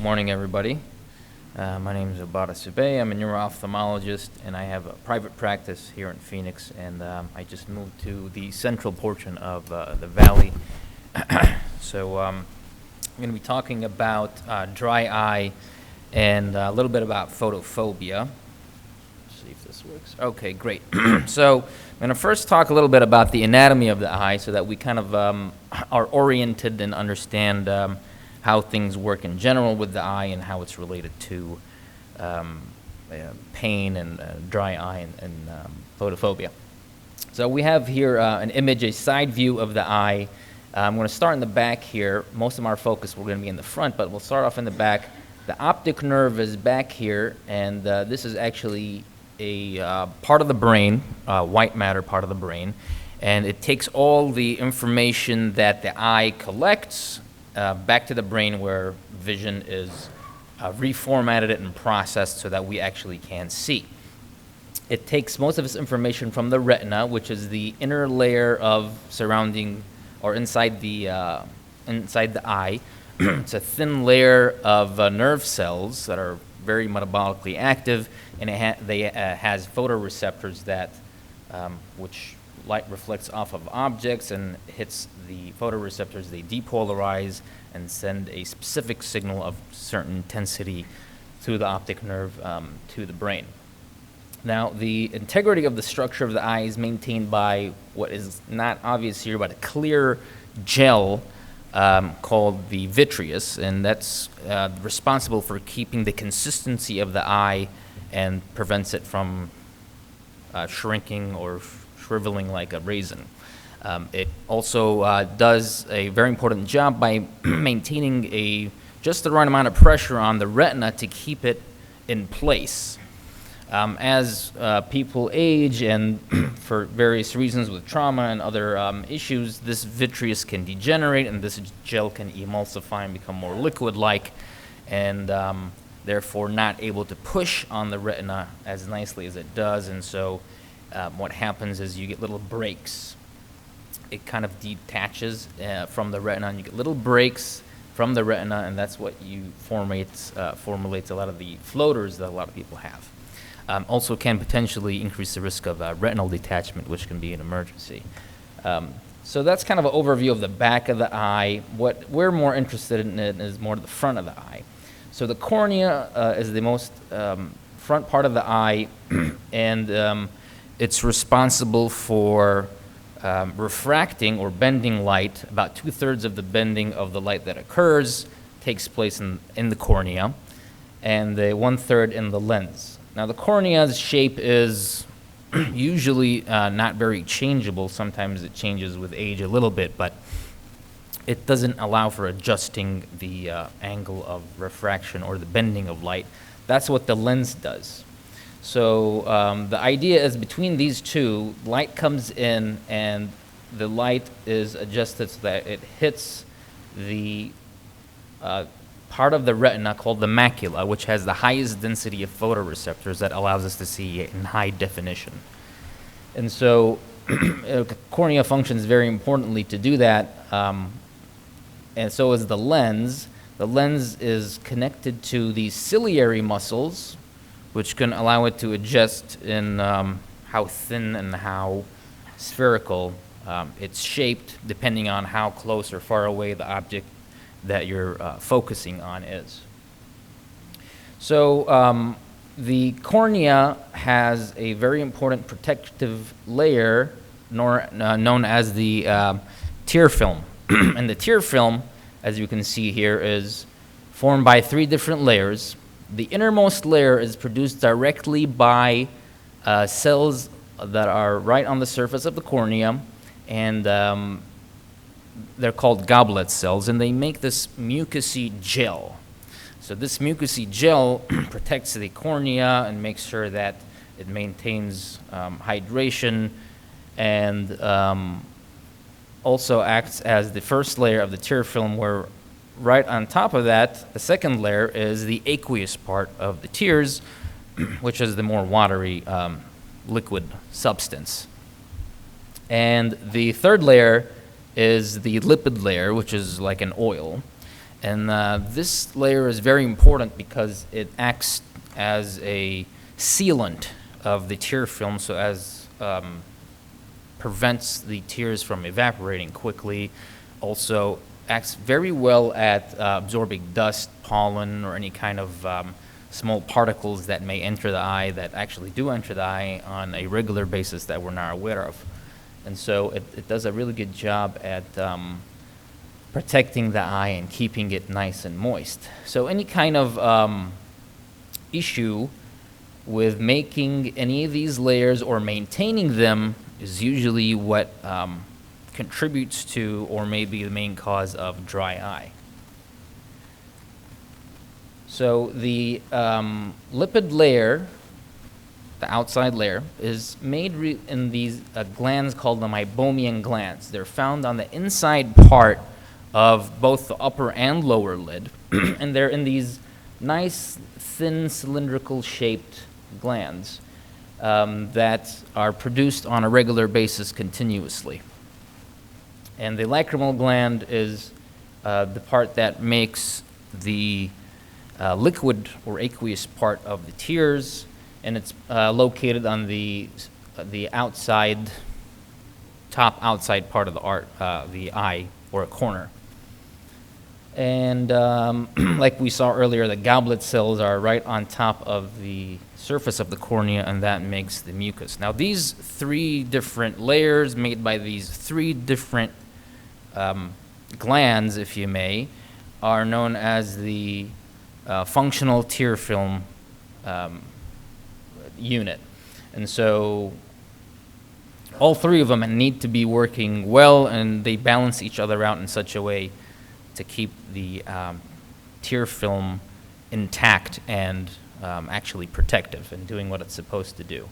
morning, everybody. My name is Obada Subei. I'm a neuro-ophthalmologist, and I have a private practice here in Phoenix, and I just moved to the central portion of the valley. So I'm going to be talking about dry eye and a little bit about photophobia. Let's see if this works. Okay, great. So I'm going to first talk a little bit about the anatomy of the eye so that we kind of are oriented and understand how things work in general with the eye and how it's related to pain and dry eye and photophobia. So we have here an image, a side view of the eye. I'm going to start in the back here. Most of our focus we're going to be in the front, but we'll start off in the back. The optic nerve is back here, and this is actually a part of the brain, white matter part of the brain, and it takes all the information that the eye collects back to the brain where vision is reformatted and processed so that we actually can see. It takes most of its information from the retina, which is the inner layer of surrounding or inside the eye. It's a thin layer of nerve cells that are very metabolically active, and it has photoreceptors that which light reflects off of objects and hits the photoreceptors. They depolarize and send a specific signal of certain intensity through the optic nerve to the brain. Now, the integrity of the structure of the eye is maintained by what is not obvious here, but a clear gel called the vitreous, and that's responsible for keeping the consistency of the eye and prevents it from shrinking or shriveling like a raisin. It also does a very important job by maintaining just the right amount of pressure on the retina to keep it in place. As people age and for various reasons with trauma and other issues, this vitreous can degenerate and this gel can emulsify and become more liquid-like and therefore not able to push on the retina as nicely as it does. And so what happens is you get little breaks. It kind of detaches from the retina, and you get little breaks from the retina, and that's what formulates a lot of the floaters that a lot of people have. Also can potentially increase the risk of retinal detachment, which can be an emergency. So that's kind of an overview of the back of the eye. What we're more interested in is more the front of the eye. So the cornea is the most front part of the eye, and it's responsible for refracting or bending light. About 2/3 of the bending of the light that occurs takes place in the cornea, and 1/3 in the lens. Now, the cornea's shape is usually not very changeable. Sometimes it changes with age a little bit, but it doesn't allow for adjusting the angle of refraction or the bending of light. That's what the lens does. So the idea is between these two, light comes in and the light is adjusted so that it hits the part of the retina called the macula, which has the highest density of photoreceptors that allows us to see in high definition. And so cornea functions very importantly to do that, and so is the lens. The lens is connected to the ciliary muscles, which can allow it to adjust in how thin and how spherical it's shaped, depending on how close or far away the object that you're focusing on is. So the cornea has a very important protective layer known as the tear film. And the tear film, as you can see here, is formed by 3 different layers. The innermost layer is produced directly by cells that are right on the surface of the cornea, and they're called goblet cells, and they make this mucousy gel. So this mucousy gel protects the cornea and makes sure that it maintains hydration, and also acts as the first layer of the tear film, where right on top of that, the second layer is the aqueous part of the tears, which is the more watery liquid substance. And the third layer is the lipid layer, which is like an oil. And this layer is very important because it acts as a sealant of the tear film, so as prevents the tears from evaporating quickly. Also acts very well at absorbing dust, pollen, or any kind of small particles that may enter the eye, that actually do enter the eye on a regular basis that we're not aware of. And so it does a really good job at protecting the eye and keeping it nice and moist. So any kind of issue with making any of these layers or maintaining them is usually what contributes to or may be the main cause of dry eye. So the lipid layer, the outside layer, is made in these glands called the meibomian glands. They're found on the inside part of both the upper and lower lid, and they're in these nice, thin, cylindrical shaped glands that are produced on a regular basis continuously. And the lacrimal gland is the part that makes the liquid or aqueous part of the tears, and it's located on the outside, top outside part of the eye, or a corner. And like we saw earlier, the goblet cells are right on top of the surface of the cornea, and that makes the mucus. Now, these three different layers made by these three different glands, if you may, are known as the functional tear film unit. And so all three of them need to be working well, and they balance each other out in such a way to keep the tear film intact and actually protective and doing what it's supposed to do.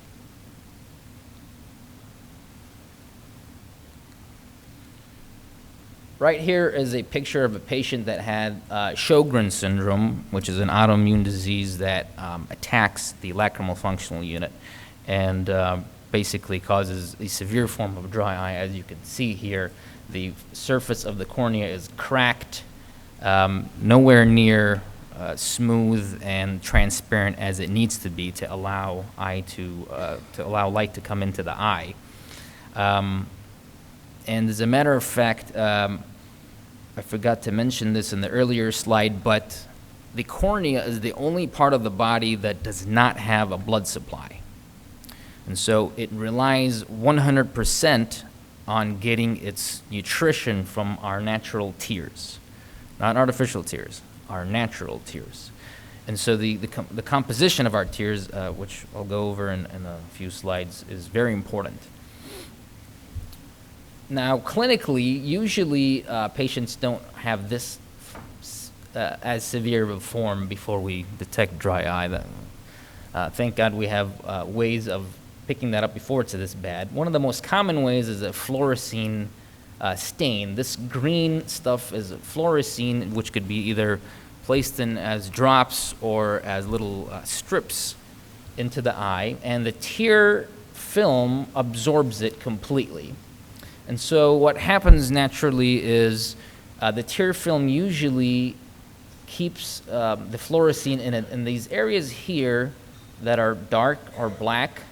Right here is a picture of a patient that had Sjogren's syndrome, which is an autoimmune disease that attacks the lacrimal functional unit and basically causes a severe form of dry eye. As you can see here, the surface of the cornea is cracked, nowhere near smooth and transparent as it needs to be to allow light to come into the eye. And as a matter of fact, I forgot to mention this in the earlier slide, but the cornea is the only part of the body that does not have a blood supply. And so it relies 100% on getting its nutrition from our natural tears, not artificial tears, our natural tears. And so the composition of our tears, which I'll go over in a few slides, is very important. Now, clinically, usually patients don't have this as severe of a form before we detect dry eye. Thank God we have ways of picking that up before it's this bad. One of the most common ways is a fluorescein stain. This green stuff is a fluorescein, which could be either placed in as drops or as little strips into the eye, and the tear film absorbs it completely. And so what happens naturally is the tear film usually keeps the fluorescein in it. And these areas here that are dark or black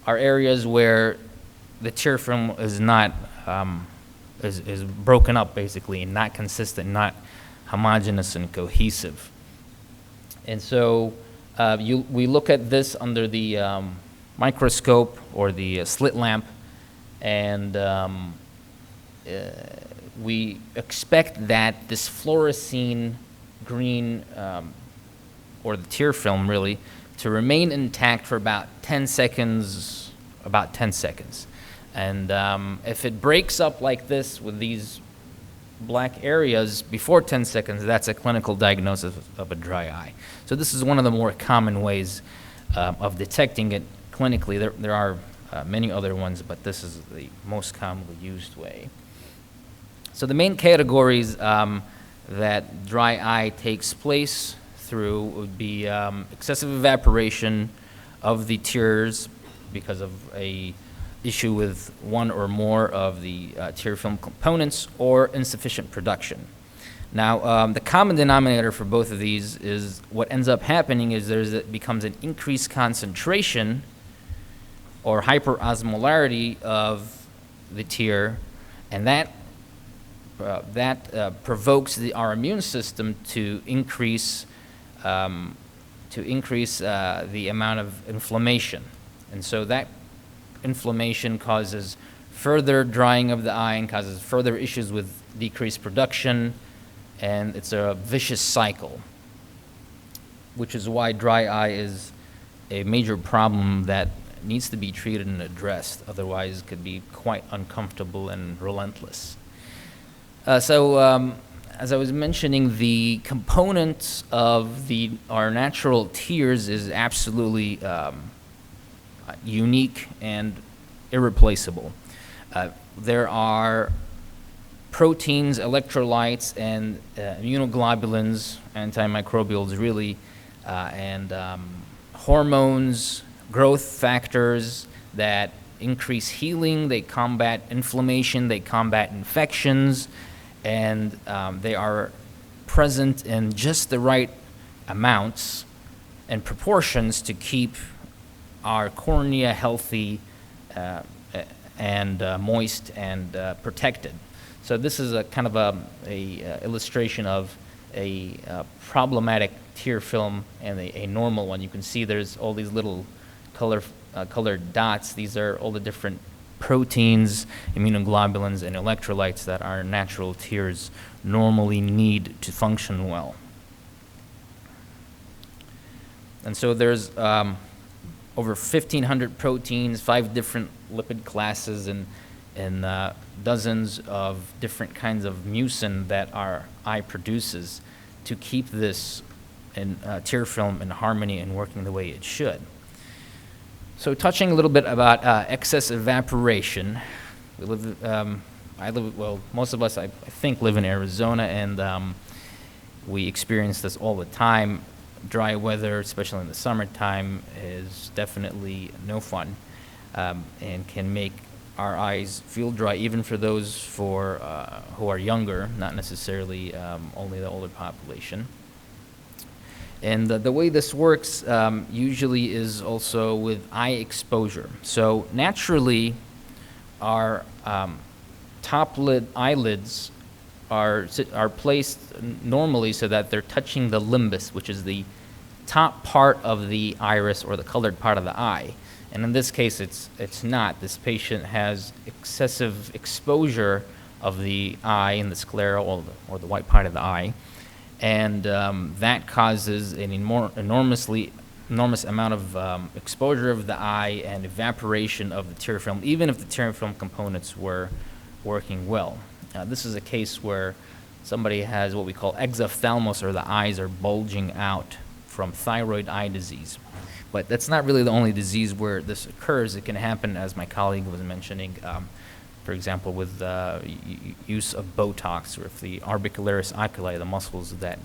are areas where the tear film is not, is broken up basically, and not consistent, not homogeneous and cohesive. And so we look at this under the microscope or the slit lamp, and we expect that this fluorescein green, or the tear film really, to remain intact for about 10 seconds, And if it breaks up like this with these black areas before 10 seconds, that's a clinical diagnosis of a dry eye. So this is one of the more common ways of detecting it clinically. There are many other ones, but this is the most commonly used way. So the main categories that dry eye takes place through would be excessive evaporation of the tears because of a issue with one or more of the tear film components, or insufficient production. Now, the common denominator for both of these is what ends up happening is it becomes an increased concentration or hyperosmolarity of the tear, and that provokes our immune system to increase the amount of inflammation. And so that inflammation causes further drying of the eye and causes further issues with decreased production, and it's a vicious cycle, which is why dry eye is a major problem that needs to be treated and addressed. Otherwise, it could be quite uncomfortable and relentless. As I was mentioning, the components of our natural tears is absolutely unique and irreplaceable. There are proteins, electrolytes, and immunoglobulins, antimicrobials really, and hormones, growth factors that increase healing, they combat inflammation, they combat infections, and they are present in just the right amounts and proportions to keep our cornea healthy and moist and protected. So this is a kind of a illustration of a problematic tear film and a normal one. You can see there's all these little colored dots. These are all the different proteins, immunoglobulins, and electrolytes that our natural tears normally need to function well. And so there's over 1,500 proteins, 5 different lipid classes, and dozens of different kinds of mucin that our eye produces to keep this tear film in harmony and working the way it should. So touching a little bit about excess evaporation, most of us, I think, live in Arizona, and we experience this all the time. Dry weather, especially in the summertime, is definitely no fun and can make our eyes feel dry, even for those who are younger, not necessarily only the older population. And the way this works usually is also with eye exposure. So naturally, our top eyelids are placed normally so that they're touching the limbus, which is the top part of the iris or the colored part of the eye. And in this case, it's not. This patient has excessive exposure of the eye in the sclera or the white part of the eye. And that causes an enormous amount of exposure of the eye and evaporation of the tear film, even if the tear film components were working well. This is a case where somebody has what we call exophthalmos, or the eyes are bulging out from thyroid eye disease. But that's not really the only disease where this occurs. It can happen, as my colleague was mentioning, for example, with use of Botox, or if the orbicularis oculi, the muscles that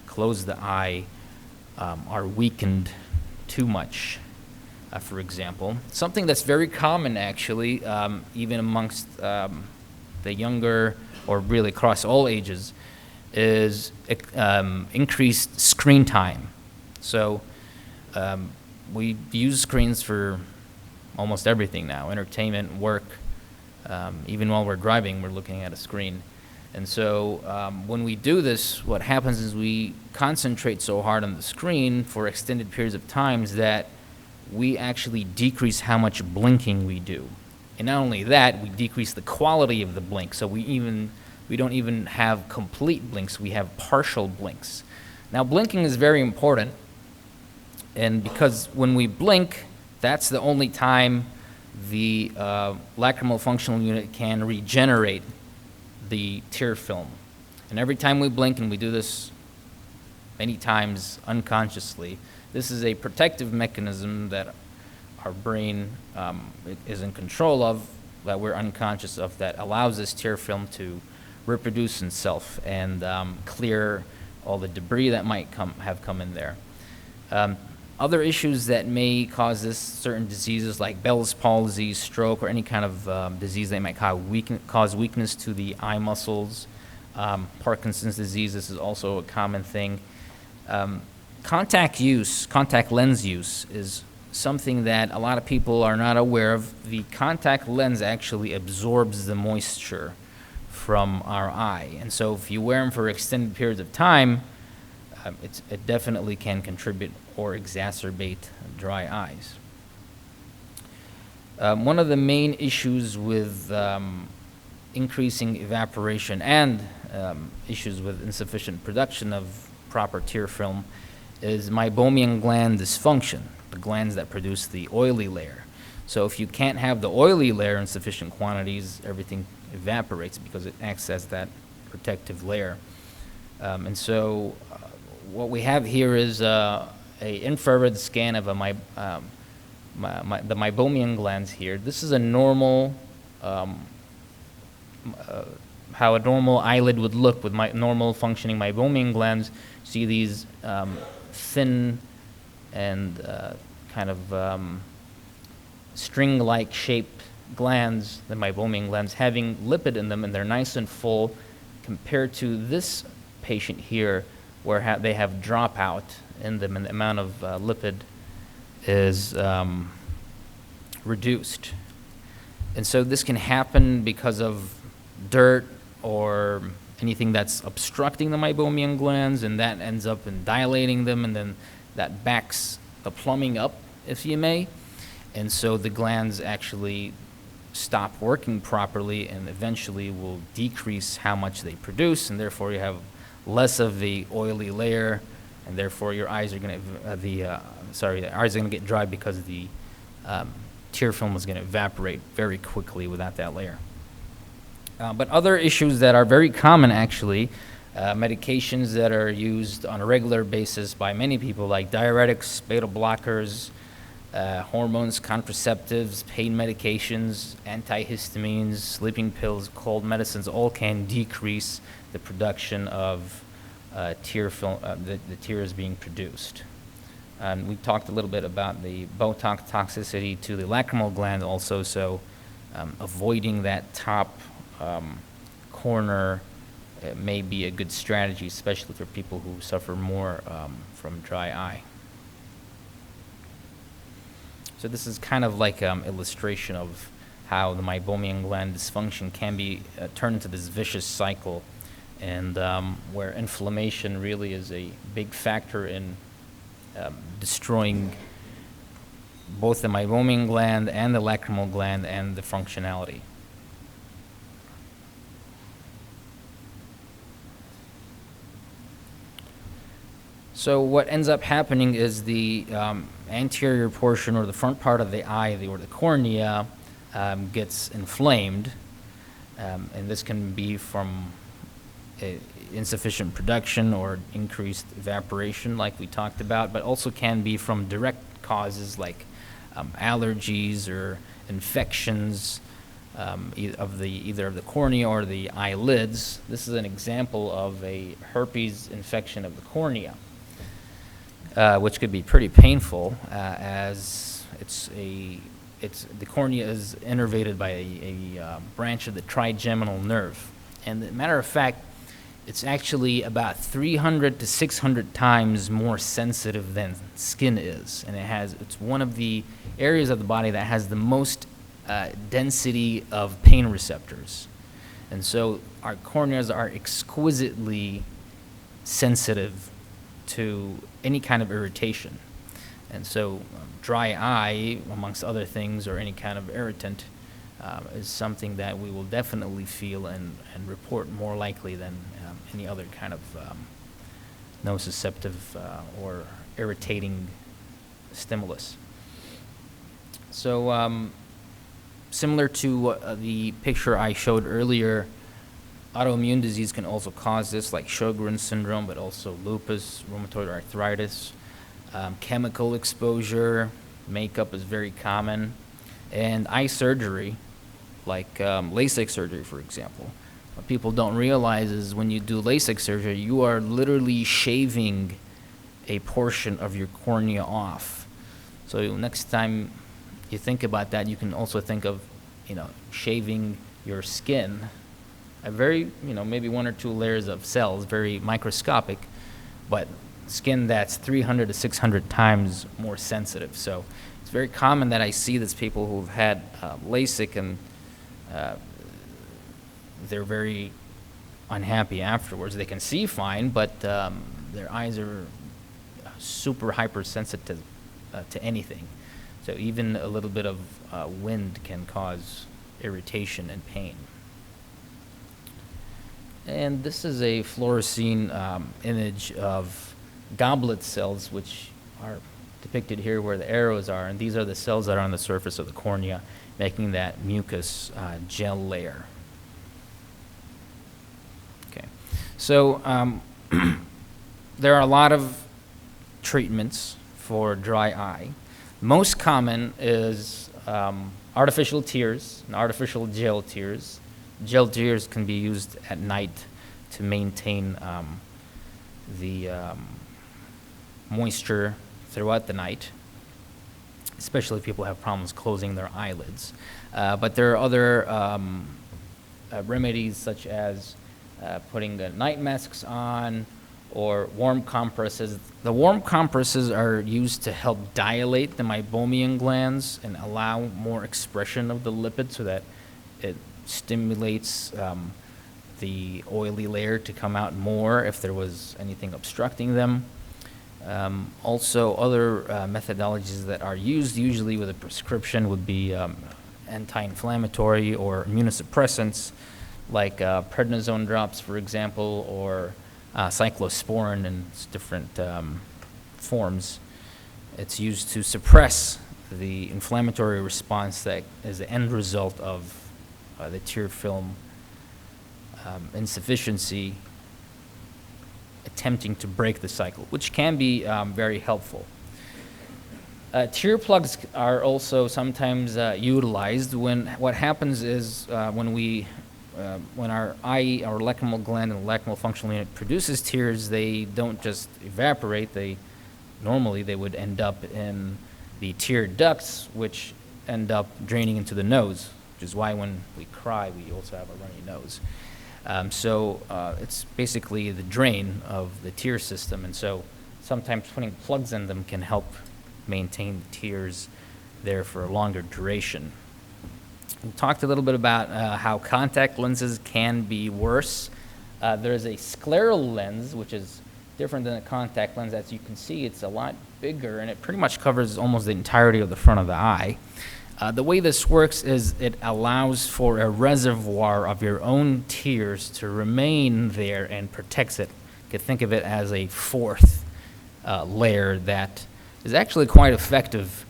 close the eye, are weakened too much, for example. Something that's very common, actually, even amongst the younger, or really across all ages, is increased screen time. So we use screens for almost everything now, entertainment, work. Even while we're driving, we're looking at a screen. And so when we do this, what happens is we concentrate so hard on the screen for extended periods of times that we actually decrease how much blinking we do. And not only that, we decrease the quality of the blink. So we don't even have complete blinks, we have partial blinks. Now, blinking is very important, and because when we blink, that's the only time the lacrimal functional unit can regenerate the tear film. And every time we blink, and we do this many times unconsciously, this is a protective mechanism that our brain is in control of, that we're unconscious of, that allows this tear film to reproduce itself and clear all the debris that might have come in there. Other issues that may cause this, certain diseases like Bell's palsy, stroke, or any kind of disease that might cause weakness to the eye muscles, Parkinson's disease, this is also a common thing. Contact lens use is something that a lot of people are not aware of. The contact lens actually absorbs the moisture from our eye. And so if you wear them for extended periods of time, it definitely can contribute or exacerbate dry eyes. One of the main issues with increasing evaporation and issues with insufficient production of proper tear film is meibomian gland dysfunction, the glands that produce the oily layer. So if you can't have the oily layer in sufficient quantities, everything evaporates because it acts as that protective layer. And so what we have here is a infrared scan of the meibomian glands here. This is a normal, how a normal eyelid would look with normal functioning meibomian glands. See these thin and kind of string-like shaped glands, the meibomian glands, having lipid in them, and they're nice and full, compared to this patient here, where they have dropout in them, and the amount of lipid is reduced. And so this can happen because of dirt or anything that's obstructing the meibomian glands, and that ends up in dilating them, and then that backs the plumbing up, if you may. And so the glands actually stop working properly and eventually will decrease how much they produce, and therefore you have less of the oily layer, and therefore your eyes are going to, the eyes are going to get dry because the tear film is going to evaporate very quickly without that layer. But other issues that are very common, actually, medications that are used on a regular basis by many people, like diuretics, beta blockers, hormones, contraceptives, pain medications, antihistamines, sleeping pills, cold medicines, all can decrease the production of tear film, the tears being produced. And we talked a little bit about the Botox toxicity to the lacrimal gland also, so avoiding that top corner may be a good strategy, especially for people who suffer more from dry eye. So this is kind of like an illustration of how the meibomian gland dysfunction can be turned into this vicious cycle, and where inflammation really is a big factor in destroying both the meibomian gland and the lacrimal gland and the functionality. So what ends up happening is the anterior portion, or the front part of the eye, or the cornea, gets inflamed, and this can be from insufficient production or increased evaporation, like we talked about, but also can be from direct causes like allergies or infections either of the cornea or the eyelids. This is an example of a herpes infection of the cornea, which could be pretty painful, as the cornea is innervated by a branch of the trigeminal nerve. And as a matter of fact, it's actually about 300 to 600 times more sensitive than skin is, and it's one of the areas of the body that has the most density of pain receptors. And so our corneas are exquisitely sensitive to any kind of irritation. And so dry eye, amongst other things, or any kind of irritant, is something that we will definitely feel and report more likely than any other kind of nociceptive or irritating stimulus. So similar to the picture I showed earlier, autoimmune disease can also cause this, like Sjogren's syndrome, but also lupus, rheumatoid arthritis, chemical exposure, makeup is very common, and eye surgery, like LASIK surgery, for example. What people don't realize is when you do LASIK surgery, you are literally shaving a portion of your cornea off. So next time you think about that, you can also think of, shaving your skin a very, maybe 1 or 2 layers of cells, very microscopic, but skin that's 300 to 600 times more sensitive. So it's very common that I see these people who've had LASIK and they're very unhappy afterwards. They can see fine, but their eyes are super hypersensitive to anything. So even a little bit of wind can cause irritation and pain. And this is a fluorescein image of goblet cells, which are depicted here where the arrows are. And these are the cells that are on the surface of the cornea, making that mucus gel layer. Okay. So there are a lot of treatments for dry eye. Most common is artificial tears and artificial gel tears. Gel tears can be used at night to maintain the moisture throughout the night, especially if people have problems closing their eyelids. But there are other remedies such as putting night masks on or warm compresses. The warm compresses are used to help dilate the meibomian glands and allow more expression of the lipid so that it stimulates the oily layer to come out more if there was anything obstructing them. Also, other methodologies that are used usually with a prescription would be anti-inflammatory or immunosuppressants like prednisone drops, for example, or cyclosporin in different forms. It's used to suppress the inflammatory response that is the end result of the tear film insufficiency attempting to break the cycle, which can be very helpful. Tear plugs are also sometimes utilized when what happens is when our eye, our lacrimal gland and lacrimal functional unit produces tears, they don't just evaporate. Normally they would end up in the tear ducts, which end up draining into the nose, which is why when we cry, we also have a runny nose. So it's basically the drain of the tear system, and so sometimes putting plugs in them can help maintain the tears there for a longer duration. We talked a little bit about how contact lenses can be worse. There's a scleral lens, which is different than a contact lens. As you can see, it's a lot bigger, and it pretty much covers almost the entirety of the front of the eye. The way this works is it allows for a reservoir of your own tears to remain there and protects it. You could think of it as a fourth layer that is actually quite effective.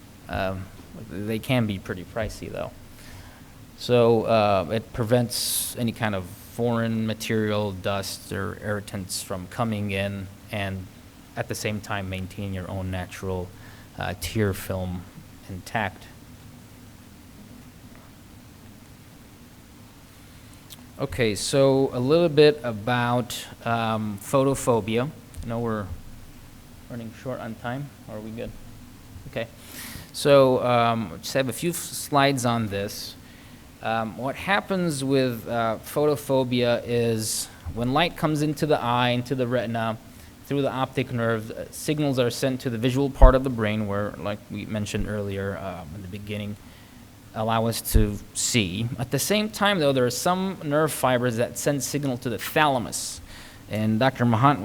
They can be pretty pricey, though. So it prevents any kind of foreign material, dust, or irritants from coming in, and at the same time maintain your own natural tear film intact. Okay, so a little bit about photophobia. I know we're running short on time. Are we good? Okay. So just have a few slides on this. What happens with photophobia is when light comes into the eye, into the retina, through the optic nerve, signals are sent to the visual part of the brain where, like we mentioned earlier in the beginning, allow us to see. At the same time, though, there are some nerve fibers that send signal to the thalamus. And Dr. Mahant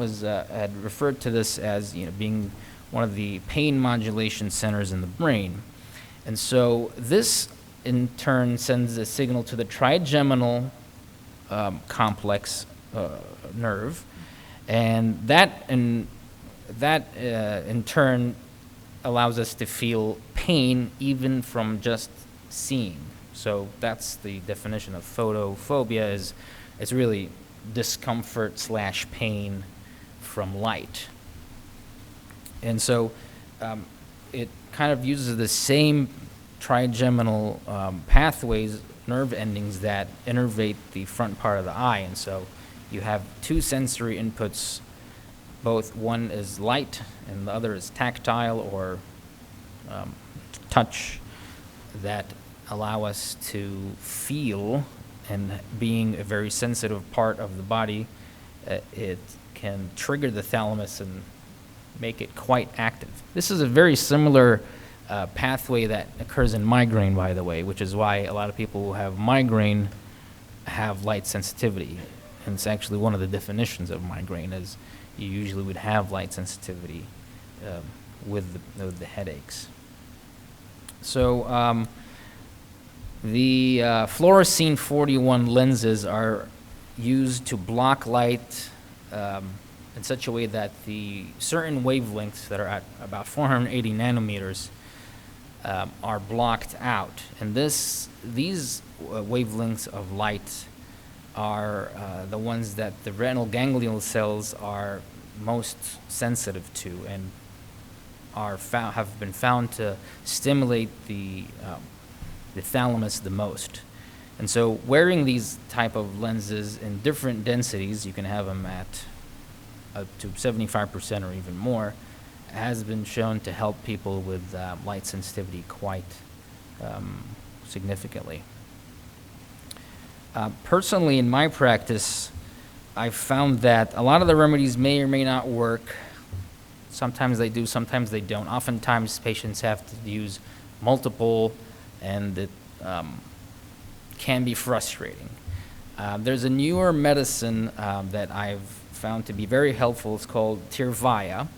had referred to this as being one of the pain modulation centers in the brain. And so this, in turn, sends a signal to the trigeminal complex nerve. And that in turn allows us to feel pain even from just seeing. So that's the definition of photophobia. It's really discomfort / pain from light. And so it kind of uses the same trigeminal pathways, nerve endings that innervate the front part of the eye. And so you have two sensory inputs. Both one is light and the other is tactile or touch that allow us to feel and being a very sensitive part of the body, it can trigger the thalamus and make it quite active. This is a very similar pathway that occurs in migraine, by the way, which is why a lot of people who have migraine have light sensitivity. And it's actually one of the definitions of migraine is you usually would have light sensitivity with the headaches. So the fluorescein 41 lenses are used to block light in such a way that the certain wavelengths that are at about 480 nanometers are blocked out. And these wavelengths of light are the ones that the retinal ganglion cells are most sensitive to and have been found to stimulate the thalamus the most. And so wearing these type of lenses in different densities, you can have them at up to 75% or even more, has been shown to help people with light sensitivity quite significantly. Personally, in my practice, I've found that a lot of the remedies may or may not work. Sometimes they do, sometimes they don't. Oftentimes, patients have to use multiple, and it can be frustrating. There's a newer medicine that I've found to be very helpful. It's called Tirvaya.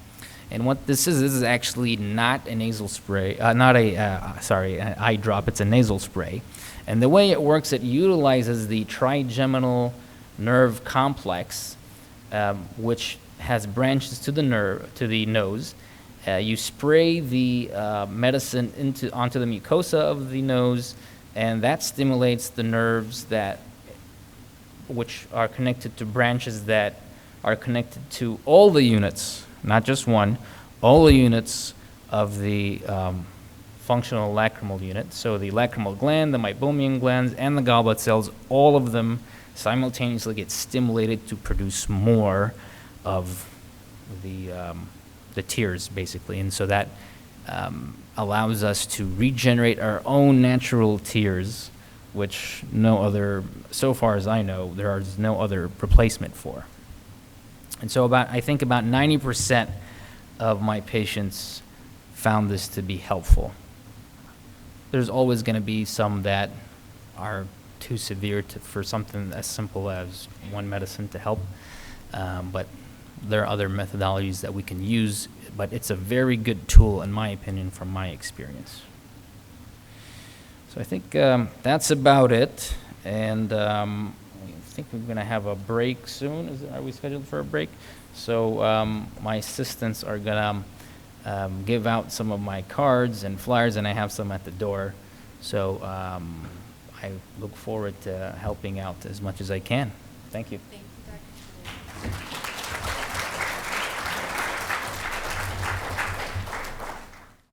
And what this is actually not a nasal spray, an eye drop. It's a nasal spray. And the way it works, it utilizes the trigeminal nerve complex, which has branches to the nose. You spray the medicine onto the mucosa of the nose, and that stimulates the nerves which are connected to branches that are connected to all the units, not just one, all the units of the functional lacrimal unit. So the lacrimal gland, the meibomian glands, and the gallbladder cells, all of them simultaneously get stimulated to produce more of the tears, basically. And so that allows us to regenerate our own natural tears, which so far as I know, there is no other replacement for. And so I think about 90% of my patients found this to be helpful. There's always going to be some that are too severe for something as simple as one medicine to help, but there are other methodologies that we can use, but it's a very good tool, in my opinion, from my experience. So I think that's about it, and I think we're going to have a break soon. Are we scheduled for a break? So my assistants are going to give out some of my cards and flyers, and I have some at the door. So I look forward to helping out as much as I can. Thank you.